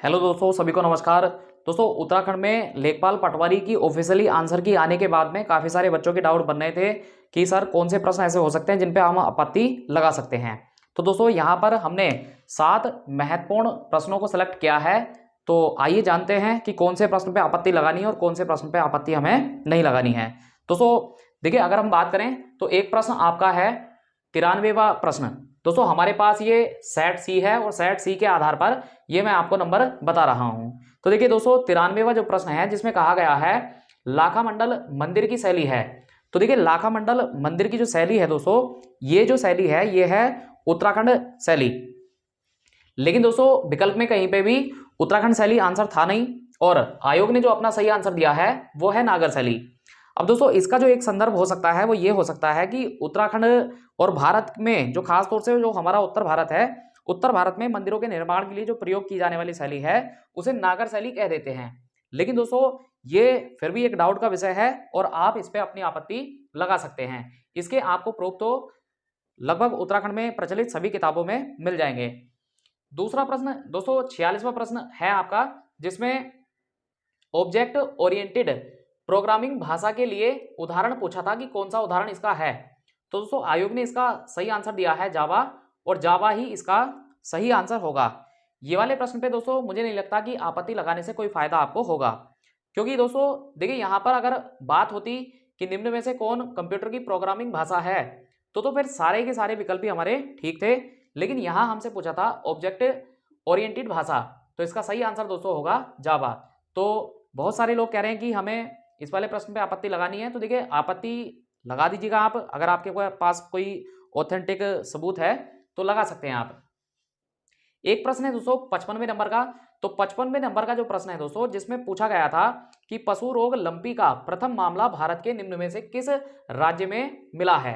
Hello दोस्तों, सभी को नमस्कार। दोस्तों, उत्तराखंड में लेखपाल पटवारी की ऑफिशियली आंसर की आने के बाद में काफ़ी सारे बच्चों के डाउट बन रहे थे कि सर कौन से प्रश्न ऐसे हो सकते हैं जिन पे हम आपत्ति लगा सकते हैं। तो दोस्तों, यहाँ पर हमने 7 महत्वपूर्ण प्रश्नों को सिलेक्ट किया है। तो आइए जानते हैं कि कौन से प्रश्न पे आपत्ति लगानी है और कौन से प्रश्न पे आपत्ति हमें नहीं लगानी है। दोस्तों देखिए, अगर हम बात करें तो एक प्रश्न आपका है 93वां प्रश्न। दोस्तों हमारे पास ये सेट सी है और सेट सी के आधार पर ये मैं आपको नंबर बता रहा हूं। तो देखिए दोस्तों, 93वां जो प्रश्न है जिसमें कहा गया है लाखा मंडल मंदिर की शैली है। तो देखिए, लाखा मंडल मंदिर की जो शैली है दोस्तों, ये जो शैली है ये है उत्तराखंड शैली। लेकिन दोस्तों विकल्प में कहीं पे भी उत्तराखंड शैली आंसर था नहीं और आयोग ने जो अपना सही आंसर दिया है वो है नागर शैली। अब दोस्तों इसका जो एक संदर्भ हो सकता है वो ये हो सकता है कि उत्तराखंड और भारत में जो खास तौर से जो हमारा उत्तर भारत है, उत्तर भारत में मंदिरों के निर्माण के लिए जो प्रयोग की जाने वाली शैली है उसे नागर शैली कह देते हैं। लेकिन दोस्तों ये फिर भी एक डाउट का विषय है और आप इस पे अपनी आपत्ति लगा सकते हैं। इसके आपको प्रूफ तो लगभग उत्तराखंड में प्रचलित सभी किताबों में मिल जाएंगे। दूसरा प्रश्न दोस्तों 46वां प्रश्न है आपका, जिसमें ऑब्जेक्ट ओरिएंटेड प्रोग्रामिंग भाषा के लिए उदाहरण पूछा था कि कौन सा उदाहरण इसका है। तो दोस्तों आयोग ने इसका सही आंसर दिया है जावा, और जावा ही इसका सही आंसर होगा। ये वाले प्रश्न पे दोस्तों मुझे नहीं लगता कि आपत्ति लगाने से कोई फायदा आपको होगा, क्योंकि दोस्तों देखिए यहाँ पर अगर बात होती कि निम्न में से कौन कंप्यूटर की प्रोग्रामिंग भाषा है तो फिर सारे के सारे विकल्प ही हमारे ठीक थे। लेकिन यहाँ हमसे पूछा था ऑब्जेक्ट ओरिएंटेड भाषा, तो इसका सही आंसर दोस्तों होगा जावा। तो बहुत सारे लोग कह रहे हैं कि हमें इस वाले प्रश्न पे आपत्ति लगानी है, तो देखिए आपत्ति लगा दीजिएगा आप, अगर आपके पास कोई ऑथेंटिक सबूत है तो लगा सकते हैं आप। एक प्रश्न है दोस्तों 55वें नंबर का। तो 55वें नंबर का जो प्रश्न है दोस्तों, जिसमें पूछा गया था कि पशु रोग लंपी का प्रथम मामला भारत के निम्न में से किस राज्य में मिला है।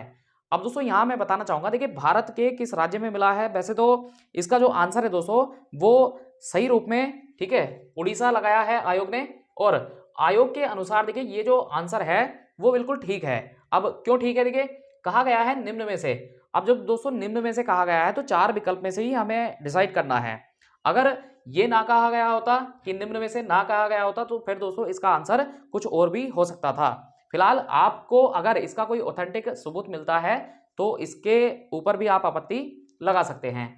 अब दोस्तों यहां मैं बताना चाहूंगा, देखिए भारत के किस राज्य में मिला है, वैसे तो इसका जो आंसर है दोस्तों वो सही रूप में ठीक है उड़ीसा लगाया है आयोग ने, और आयोग के अनुसार देखिए ये जो आंसर है वो बिल्कुल ठीक है। अब क्यों ठीक है, देखिए कहा गया है निम्न में से। अब जब दोस्तों निम्न में से कहा गया है तो 4 विकल्प में से ही हमें डिसाइड करना है। अगर ये ना कहा गया होता कि निम्न में से ना कहा गया होता तो फिर दोस्तों इसका आंसर कुछ और भी हो सकता था। फिलहाल आपको अगर इसका कोई ऑथेंटिक सबूत मिलता है तो इसके ऊपर भी आप आपत्ति लगा सकते हैं।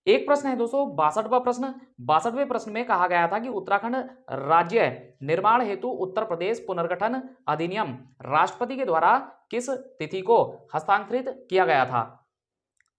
एक प्रश्न है दोस्तों 62वां प्रश्न। 62वें प्रश्न में कहा गया था कि उत्तराखंड राज्य निर्माण हेतु उत्तर प्रदेश पुनर्गठन अधिनियम राष्ट्रपति के द्वारा किस तिथि को हस्तांतरित किया गया था।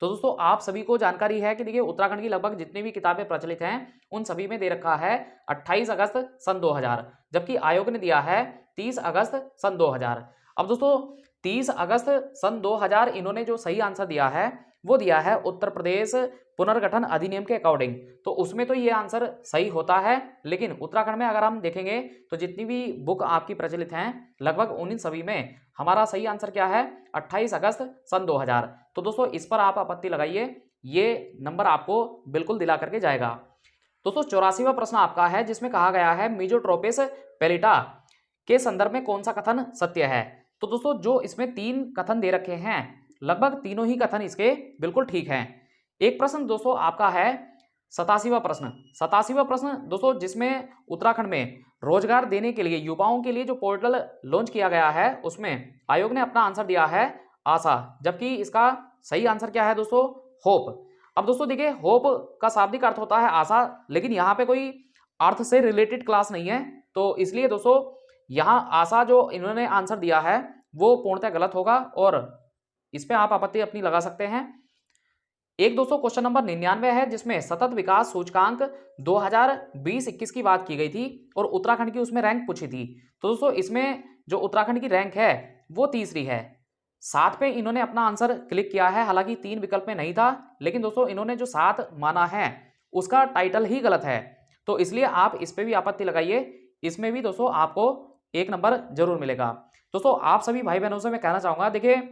तो दोस्तों आप सभी को जानकारी है कि देखिए उत्तराखंड की लगभग जितनी भी किताबें प्रचलित हैं उन सभी में दे रखा है 28 अगस्त सन 2000, जबकि आयोग ने दिया है 30 अगस्त सन 2000। अब दोस्तों 30 अगस्त सन 2000 इन्होंने जो सही आंसर दिया है वो दिया है उत्तर प्रदेश पुनर्गठन अधिनियम के अकॉर्डिंग, तो उसमें तो ये आंसर सही होता है। लेकिन उत्तराखंड में अगर हम देखेंगे तो जितनी भी बुक आपकी प्रचलित हैं लगभग उन सभी में हमारा सही आंसर क्या है 28 अगस्त सन 2000। तो दोस्तों इस पर आप आपत्ति लगाइए, ये नंबर आपको बिल्कुल दिला करके जाएगा। दोस्तों 84वां प्रश्न आपका है, जिसमें कहा गया है मीजोट्रोपिस पेलिटा के संदर्भ में कौन सा कथन सत्य है। तो दोस्तों जो इसमें 3 कथन दे रखे हैं लगभग तीनों ही कथन इसके बिल्कुल ठीक हैं। एक प्रश्न दोस्तों आपका है 87वां प्रश्न। 87वां प्रश्न दोस्तों जिसमें उत्तराखंड में रोजगार देने के लिए युवाओं के लिए जो पोर्टल लॉन्च किया गया है उसमें आयोग ने अपना आंसर दिया है आशा, जबकि इसका सही आंसर क्या है दोस्तों होप। अब दोस्तों देखिए होप का शाब्दिक अर्थ होता है आशा, लेकिन यहाँ पे कोई अर्थ से रिलेटेड क्लास नहीं है, तो इसलिए दोस्तों यहाँ आशा जो इन्होंने आंसर दिया है वो पूर्णतः गलत होगा और इस पे आप आपत्ति अपनी लगा सकते हैं। एक दोस्तों क्वेश्चन नंबर 99 है, जिसमें सतत विकास सूचकांक 2020-21 की बात की गई थी और उत्तराखंड की उसमें रैंक पूछी थी। तो दोस्तों इसमें जो उत्तराखंड की रैंक है वो तीसरी है। 7 पे इन्होंने अपना आंसर क्लिक किया है, हालांकि 3 विकल्प में नहीं था, लेकिन दोस्तों इन्होंने जो 7 माना है उसका टाइटल ही गलत है, तो इसलिए आप इस पे भी आपत्ति लगाइए। इसमें भी दोस्तों आपको 1 नंबर जरूर मिलेगा। दोस्तों आप सभी भाई बहनों से मैं कहना चाहूंगा, देखिए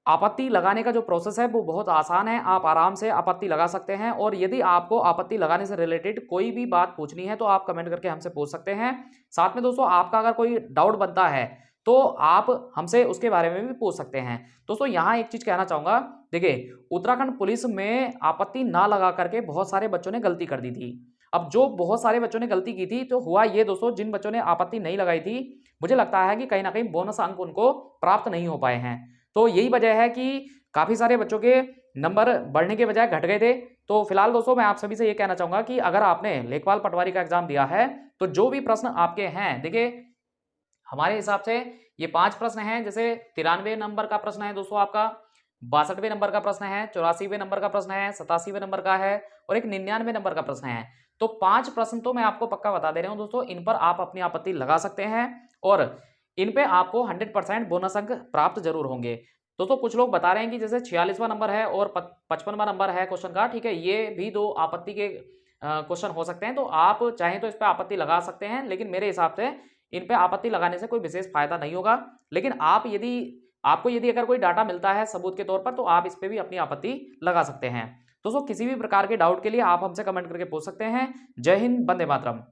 आपत्ति लगाने का जो प्रोसेस है वो बहुत आसान है, आप आराम से आपत्ति लगा सकते हैं। और यदि आपको आपत्ति लगाने से रिलेटेड कोई भी बात पूछनी है तो आप कमेंट करके हमसे पूछ सकते हैं। साथ में दोस्तों आपका अगर कोई डाउट बनता है तो आप हमसे उसके बारे में भी पूछ सकते हैं। दोस्तों यहाँ एक चीज कहना चाहूंगा, देखिए उत्तराखंड पुलिस में आपत्ति ना लगा करके बहुत सारे बच्चों ने गलती कर दी थी। अब जो बहुत सारे बच्चों ने गलती की थी, तो हुआ ये दोस्तों, जिन बच्चों ने आपत्ति नहीं लगाई थी, मुझे लगता है कि कहीं ना कहीं बोनस अंक उनको प्राप्त नहीं हो पाए हैं। तो यही वजह है कि काफी सारे बच्चों के नंबर बढ़ने के बजाय घट गए थे। तो फिलहाल दोस्तों मैं आप सभी से ये कहना चाहूंगा कि अगर आपने लेखपाल पटवारी का एग्जाम दिया है, तो जो भी प्रश्न आपके हैं, देखिए हमारे हिसाब से ये 5 प्रश्न हैं। जैसे 93 नंबर का प्रश्न है दोस्तों आपका, 62वें नंबर का प्रश्न है, 84वें नंबर का प्रश्न है, 87वें नंबर का है और एक 99वें नंबर का प्रश्न है। तो 5 प्रश्न तो मैं आपको पक्का बता दे रहा हूं दोस्तों, इन पर आप अपनी आपत्ति लगा सकते हैं और इन पे आपको 100% बोनस अंक प्राप्त जरूर होंगे। दोस्तों कुछ लोग बता रहे हैं कि जैसे 46वां नंबर है और 55वां नंबर है क्वेश्चन का, ठीक है, ये भी 2 आपत्ति के क्वेश्चन हो सकते हैं। तो आप चाहें तो इस पर आपत्ति लगा सकते हैं, लेकिन मेरे हिसाब से इन पे आपत्ति लगाने से कोई विशेष फायदा नहीं होगा। लेकिन आपको यदि अगर कोई डाटा मिलता है सबूत के तौर पर, तो आप इस पे भी अपनी आपत्ति लगा सकते हैं। दोस्तों किसी भी प्रकार के डाउट के लिए आप हमसे कमेंट करके पूछ सकते हैं। जय हिंद, वंदे मातरम।